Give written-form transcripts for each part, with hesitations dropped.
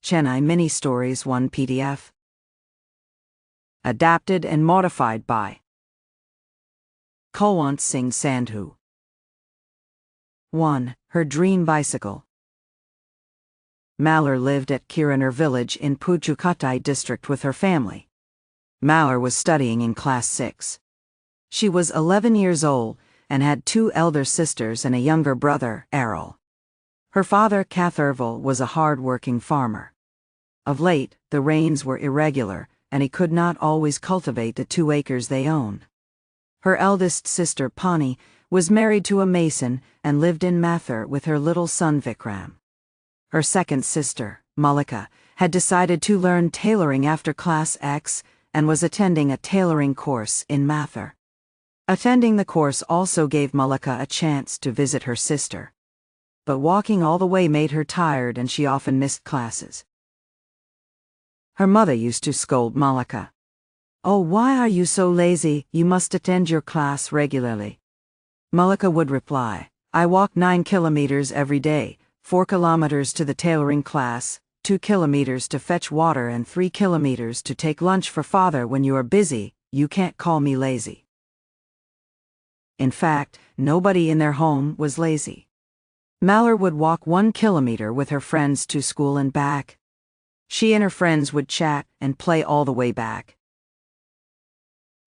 Chennai Mini Stories 1 PDF. Adapted and modified by Kulwant Singh Sandhu. 1. Her Dream Bicycle. Malhar lived at Kiranar village in Pudukkottai district with her family. Malhar was studying in class 6. She was 11 years old and had 2 elder sisters and a younger brother, Errol. Her father, Kathirval, was a hard-working farmer. Of late, the rains were irregular, and he could not always cultivate the 2 acres they owned. Her eldest sister, Pani, was married to a mason and lived in Mathur with her little son Vikram. Her second sister, Malika, had decided to learn tailoring after Class X and was attending a tailoring course in Mathur. Attending the course also gave Malika a chance to visit her sister. But walking all the way made her tired and she often missed classes. Her mother used to scold Malika. "Oh, why are you so lazy? You must attend your class regularly." Malika would reply, "I walk 9 kilometers every day, 4 kilometers to the tailoring class, 2 kilometers to fetch water and 3 kilometers to take lunch for father. When you are busy, you can't call me lazy." In fact, nobody in their home was lazy. Malhar would walk 1 kilometer with her friends to school and back. She and her friends would chat and play all the way back.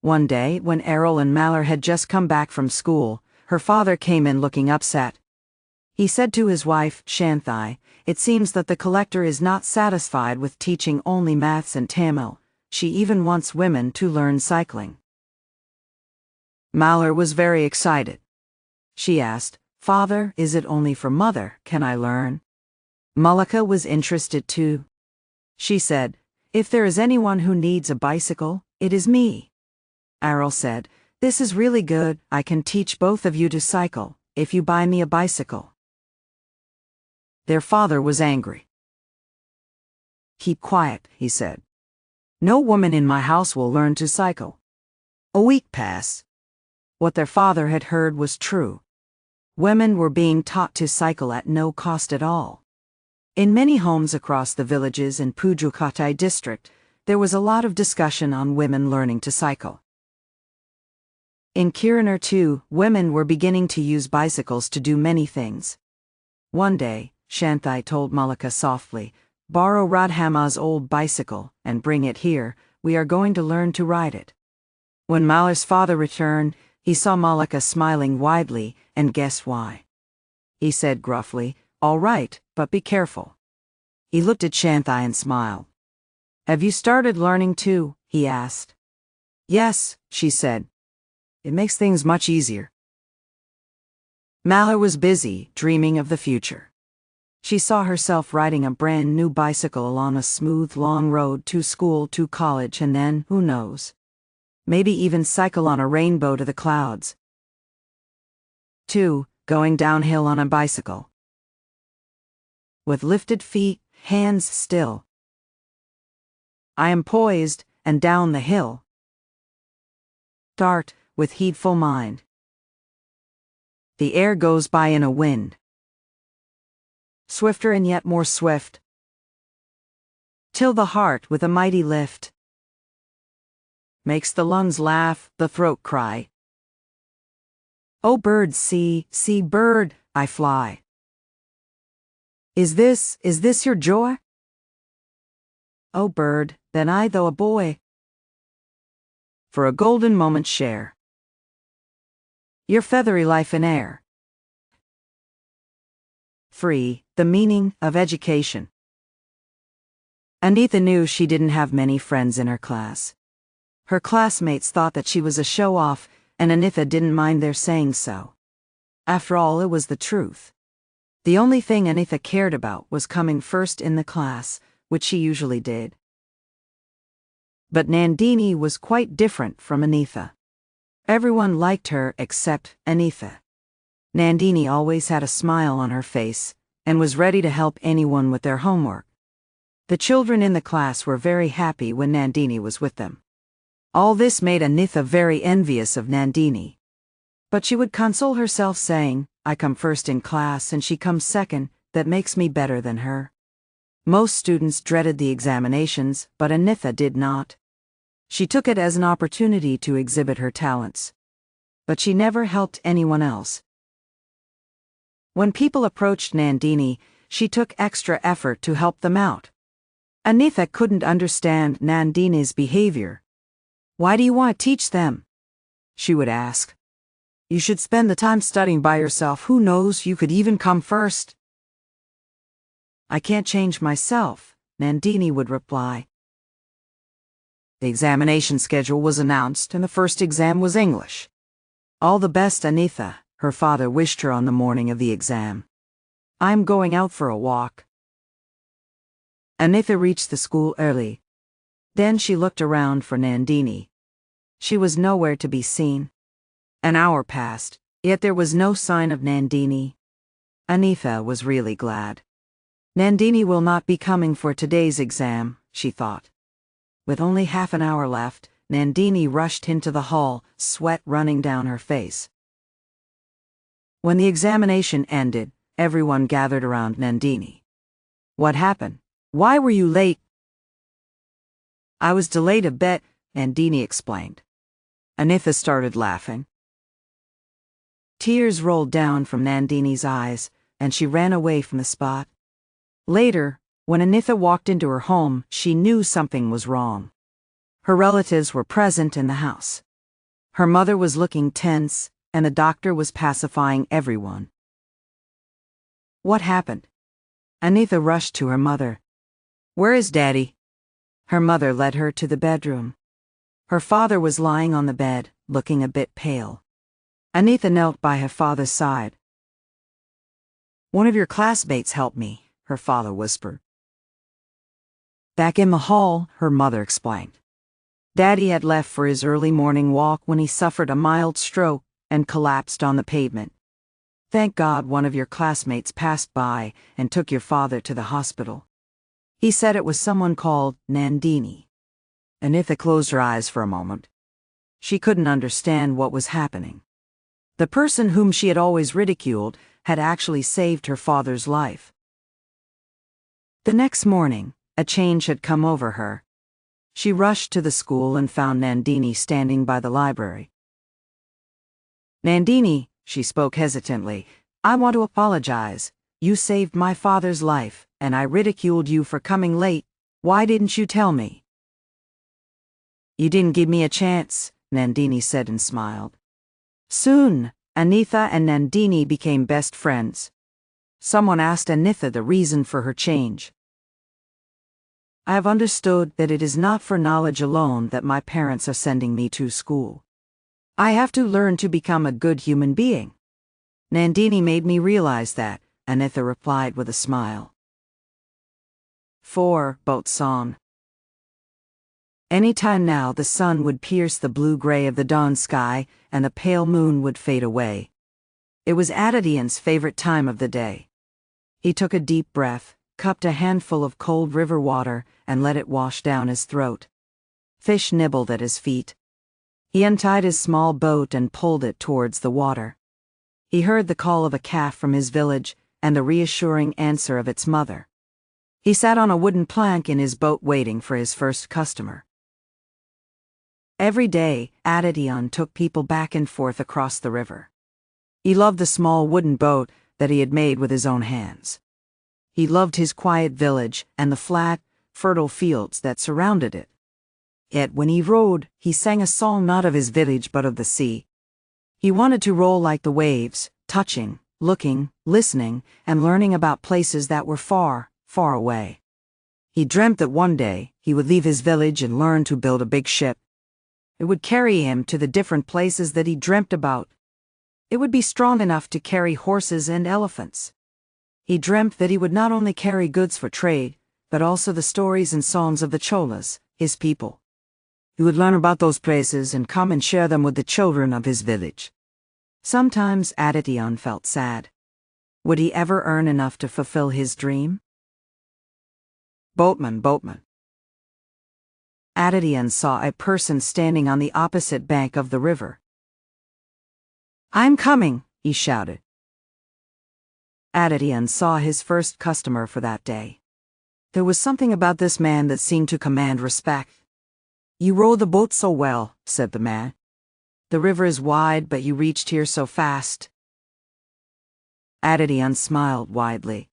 One day, when Errol and Malhar had just come back from school, her father came in looking upset. He said to his wife, Shanthai, "It seems that the collector is not satisfied with teaching only maths and Tamil. She even wants women to learn cycling." Malhar was very excited. She asked, "Father, is it only for mother? Can I learn?" Malika was interested too. She said, "If there is anyone who needs a bicycle, it is me." Errol said, "This is really good. I can teach both of you to cycle, if you buy me a bicycle." Their father was angry. "Keep quiet," he said. "No woman in my house will learn to cycle." A week passed. What their father had heard was true. Women were being taught to cycle at no cost at all. In many homes across the villages in Pudukkottai district, there was a lot of discussion on women learning to cycle. In Kiranar too, women were beginning to use bicycles to do many things. One day, Shanthai told Malika softly, "Borrow Radhama's old bicycle and bring it here. We are going to learn to ride it." When Malhar's father returned, he saw Malika smiling widely and guessed why. He said gruffly, "All right, but be careful." He looked at Shanthai and smiled. "Have you started learning too?" he asked. "Yes," she said. "It makes things much easier." Malhar was busy, dreaming of the future. She saw herself riding a brand new bicycle along a smooth, long road to school, to college, and then, who knows, maybe even cycle on a rainbow to the clouds. 2. Going downhill on a bicycle. With lifted feet, hands still, I am poised, and down the hill start, with heedful mind. The air goes by in a wind, swifter and yet more swift, till the heart with a mighty lift makes the lungs laugh, the throat cry. "Oh bird, see, see bird, I fly. Is this your joy? Oh bird, then I though a boy, for a golden moment share your feathery life in air." 3. The meaning of education. Anitha knew she didn't have many friends in her class. Her classmates thought that she was a show-off, and Anitha didn't mind their saying so. After all, it was the truth. The only thing Anitha cared about was coming first in the class, which she usually did. But Nandini was quite different from Anitha. Everyone liked her except Anitha. Nandini always had a smile on her face and was ready to help anyone with their homework. The children in the class were very happy when Nandini was with them. All this made Anitha very envious of Nandini. But she would console herself saying, "I come first in class and she comes second, that makes me better than her." Most students dreaded the examinations, but Anitha did not. She took it as an opportunity to exhibit her talents. But she never helped anyone else. When people approached Nandini, she took extra effort to help them out. Anitha couldn't understand Nandini's behavior. "Why do you want to teach them?" she would ask. "You should spend the time studying by yourself. Who knows, you could even come first." "I can't change myself," Nandini would reply. The examination schedule was announced, and the first exam was English. "All the best, Anitha," her father wished her on the morning of the exam. "I'm going out for a walk." Anitha reached the school early. Then she looked around for Nandini. She was nowhere to be seen. An hour passed, yet there was no sign of Nandini. Anitha was really glad. "Nandini will not be coming for today's exam," she thought. With only half an hour left, Nandini rushed into the hall, sweat running down her face. When the examination ended, everyone gathered around Nandini. "What happened? Why were you late?" "I was delayed a bit," Nandini explained. Anitha started laughing. Tears rolled down from Nandini's eyes, and she ran away from the spot. Later, when Anitha walked into her home, she knew something was wrong. Her relatives were present in the house. Her mother was looking tense, and the doctor was pacifying everyone. "What happened?" Anitha rushed to her mother. "Where is Daddy?" Her mother led her to the bedroom. Her father was lying on the bed, looking a bit pale. Anitha knelt by her father's side. "One of your classmates helped me," her father whispered. Back in the hall, her mother explained. Daddy had left for his early morning walk when he suffered a mild stroke and collapsed on the pavement. "Thank God one of your classmates passed by and took your father to the hospital. He said it was someone called Nandini." Anitha closed her eyes for a moment. She couldn't understand what was happening. The person whom she had always ridiculed had actually saved her father's life. The next morning, a change had come over her. She rushed to the school and found Nandini standing by the library. "Nandini," she spoke hesitantly, "I want to apologize. You saved my father's life, and I ridiculed you for coming late. Why didn't you tell me?" "You didn't give me a chance," Nandini said and smiled. Soon, Anitha and Nandini became best friends. Someone asked Anitha the reason for her change. "I have understood that it is not for knowledge alone that my parents are sending me to school. I have to learn to become a good human being. Nandini made me realize that," Anitha replied with a smile. 4. Boat Song. Any time now the sun would pierce the blue-gray of the dawn sky and the pale moon would fade away. It was Adityan's favorite time of the day. He took a deep breath, cupped a handful of cold river water, and let it wash down his throat. Fish nibbled at his feet. He untied his small boat and pulled it towards the water. He heard the call of a calf from his village and the reassuring answer of its mother. He sat on a wooden plank in his boat waiting for his first customer. Every day, Adityan took people back and forth across the river. He loved the small wooden boat that he had made with his own hands. He loved his quiet village and the flat, fertile fields that surrounded it. Yet when he rowed, he sang a song not of his village but of the sea. He wanted to roll like the waves, touching, looking, listening, and learning about places that were far, far away. He dreamt that one day he would leave his village and learn to build a big ship. It would carry him to the different places that he dreamt about. It would be strong enough to carry horses and elephants. He dreamt that he would not only carry goods for trade, but also the stories and songs of the Cholas, his people. He would learn about those places and come and share them with the children of his village. Sometimes Adityan felt sad. Would he ever earn enough to fulfill his dream? Boatman, boatman. Adityan saw a person standing on the opposite bank of the river. "I'm coming," he shouted. Adityan saw his first customer for that day. There was something about this man that seemed to command respect. "You row the boat so well," said the man. "The river is wide, but you reached here so fast." Adityan smiled widely.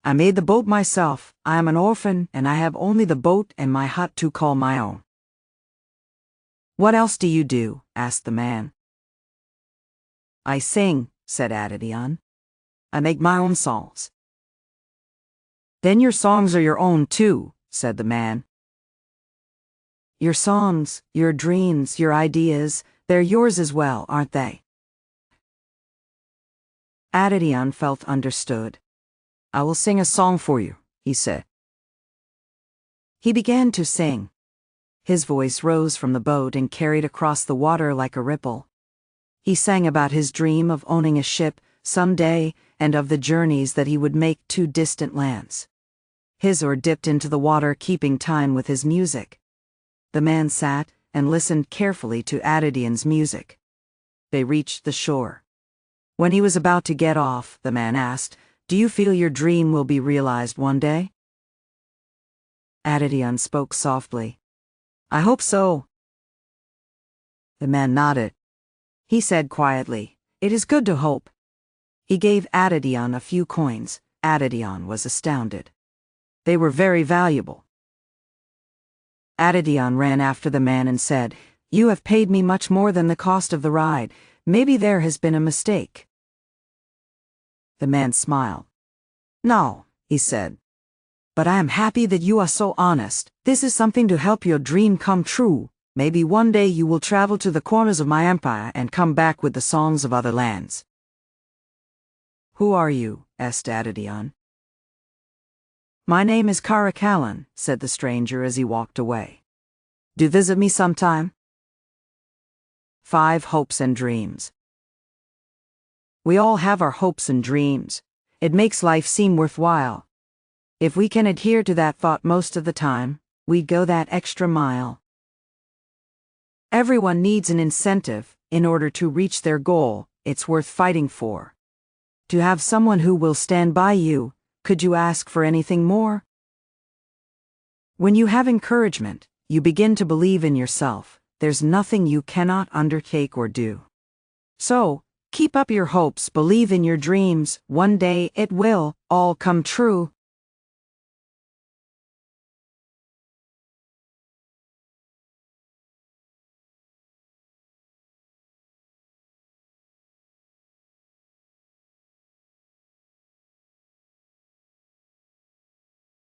"I made the boat myself. I am an orphan, and I have only the boat and my hut to call my own." "What else do you do?" asked the man. "I sing," said Adityan. "I make my own songs." "Then your songs are your own too," said the man. "Your songs, your dreams, your ideas, they're yours as well, aren't they?" Adityan felt understood. "I will sing a song for you," he said. He began to sing. His voice rose from the boat and carried across the water like a ripple. He sang about his dream of owning a ship someday and of the journeys that he would make to distant lands. His oar dipped into the water, keeping time with his music. The man sat and listened carefully to Adityan's music. They reached the shore. When he was about to get off, the man asked, "Do you feel your dream will be realized one day?" Adityan spoke softly. "I hope so." The man nodded. He said quietly, "It is good to hope." He gave Adityan a few coins. Adityan was astounded. They were very valuable. Adityan ran after the man and said, "You have paid me much more than the cost of the ride. Maybe there has been a mistake." The man smiled. "No," he said. "But I am happy that you are so honest. This is something to help your dream come true. Maybe one day you will travel to the corners of my empire and come back with the songs of other lands." "Who are you?" asked Adityan. "My name is Karakalan," said the stranger as he walked away. "Do visit me sometime." 5 Hopes and Dreams. We all have our hopes and dreams. It makes life seem worthwhile. If we can adhere to that thought most of the time, we'd go that extra mile. Everyone needs an incentive in order to reach their goal. It's worth fighting for. To have someone who will stand by you, could you ask for anything more? When you have encouragement, you begin to believe in yourself. There's nothing you cannot undertake or do. So, keep up your hopes, believe in your dreams. One day it will all come true.